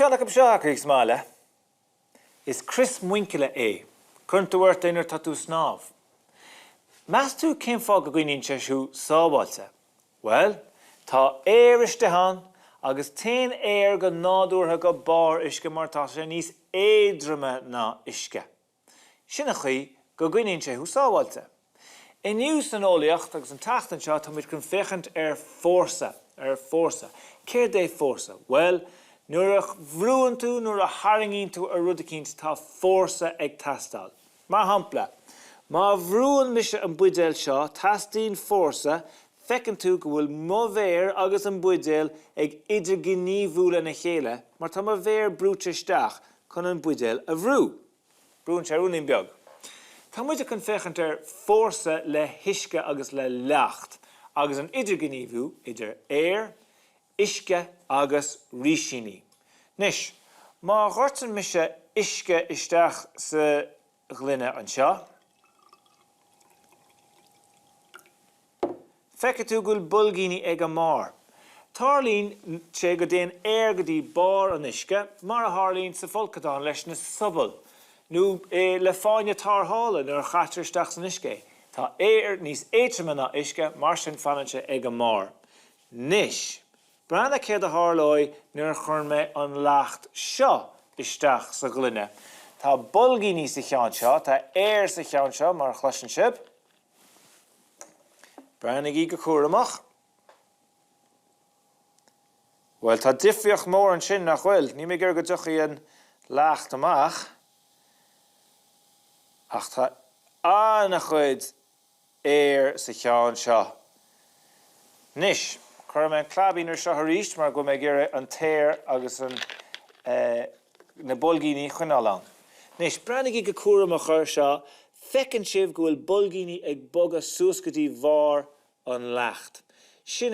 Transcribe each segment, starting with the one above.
Ceannach Abshaach Smála is Chris Mwinkele Cuntuairt Einar Tatu Snáv. Mas tú cén fág a gcuiníonn sé siú sábháilte? Well, tá éiristeán agus téin go nádúrtha go bar isce mar tá sé níos éadrime ná isce. Sinna chuí go gcuiníonn sé siú sábháilte. Iniu san Eolaíocht agus an tachtan seo tá muid chun féchant fórsa. Céir dé fórsa? Well, nuair a bhrúann tú, nuair a haringíonn tú a rudacínt tá fórsa ag tastal. Mar hampla, má bhrúann mise an buidéil seo, tastíonn fórsa, fecinn tú go bhfuil móvéir agus an buidéil ag idir gníomhúla na chéile, mar tá móvéir brúte isteach chun an buidéil a bhrú. Brúann sé rúnaín beag. Tá muide chun féchant fórsa le hiisce agus le leacht, agus an idir gníomhú idir isce agus ríisiní. Nis, má ghortan mise isce isteach sa ghlunne an seo, feice tú gúil bulgíní ag an mar. Tarlín sé go déan go dtí bar an isce, mar a tharlín sa folcadán leis na subal. Nú le fáinne tarthála nuair a chatar isteach san isce. Tá níos éitrime ná isce, mar sin fanann sé ag an mar. Nis, brana céad a tharlóid nuair a chur mé an leacht seo isteach sa glunne. Tá bulgíní sa cheann seo, tá sa cheann seo mar chluiseann sib. Brana í go cuaireamach. Well, tá difriocht mór an sin nach bhfuil, ní mé gur go dtuchaí an leacht amach. Ach tá nach chuid sa cheann seo. Nis, chuir mé an clabínar seo ríist mar go mé gur an téir agus an na bulgíní chuineálan. Nis, brana í go cuaireamach ar seo, fecinn sibh go bhfuil bulgíní ag bogad suascadí bhar an leacht. Sin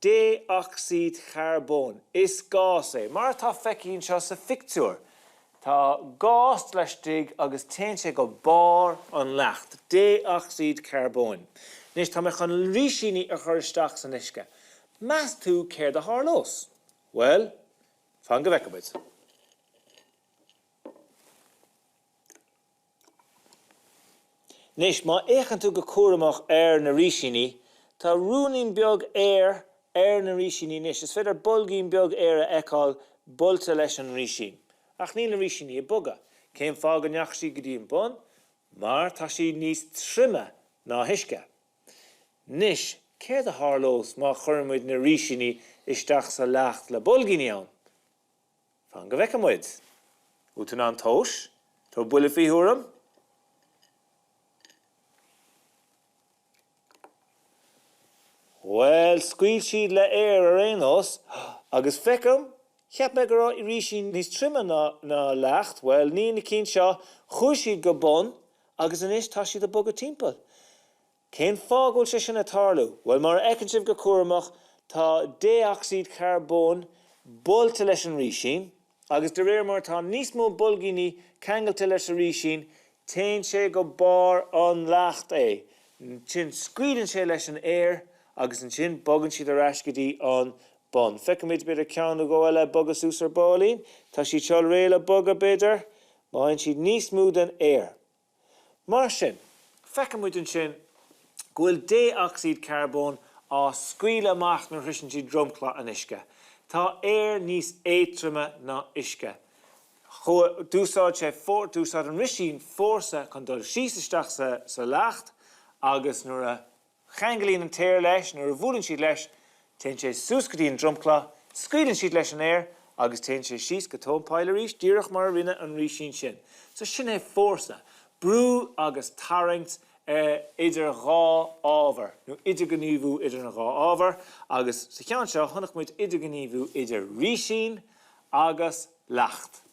déoxid charbón, is gás mar tá feicíonn seo sa fictúr. Tá gás leis dig agus téann sé go bar an leacht, déoxid charbón. Nis tá me chun ríisiní a chur isteach san isce. Mas tú céir de tharlós? Well, fan go bheiceabid. Nis, má échann tú go cuaireamach na ríisiní, tá rúnaín beag na ríisiní nis. Is féidir bulgín beag a eicáil bulta leis an ríisiní. Ach níl na ríisiní bhogadh. Cén fág an neachsí go dtí an bun, mar tá sí níos trime ná hiisce. Nis, céir de tharlós má chuirmuid na ríisiní isteach sa leacht le bulgíní ann? Fan go bheiceamid. Útain an tóis, tá buile fiúram. Well, scuil siad le a rénos, agus feicem, cheap me go i ríisiní níos trime ná leacht, well, ní na cinn seo, chuir siad go bun, agus inis tá siad a bogad timpeall. Cén fág bhfuil sé sin a tarlú? Well, mar ecann sibh go cuaireamach, tá déoxid charbón bulta leis an ríisiní, agus de réir mar tá níos mó bulgíní ceangailte leis an ríisiní, téann sé go bar an leacht Sin scuidann sé leis an agus an sin bogann siad ar ais go dtí an bun. Feicimid beidir ceann go eile bogas ús ar báilín, tá siad seo réile bogad beidir, máin siad níos mú den Mar sin, feicimid an sin go bhfuil déoxid carbón á scuile amach nar thuiseann siad dromchla an isce. Tá níos éatrime ná isce. Dúsáid sé dúsáid an riisiín fórsa chun dul síos isteach sa leacht, agus nuair a cheangalíonn an téir leis, nuair a bhualann siad leis, téann sé suascadí an dromchla, scuidann siad leis an agus téann sé síos go tómpáil arís, díreach mar rinne an ríisiín sin. So sin fórsa. Brú agus tarraingt idir dhá ábhar, nó idir gníomhú idir na dhá ábhar, agus sa cheann seo chunach muid idir gníomhú idir ríisiín agus leacht.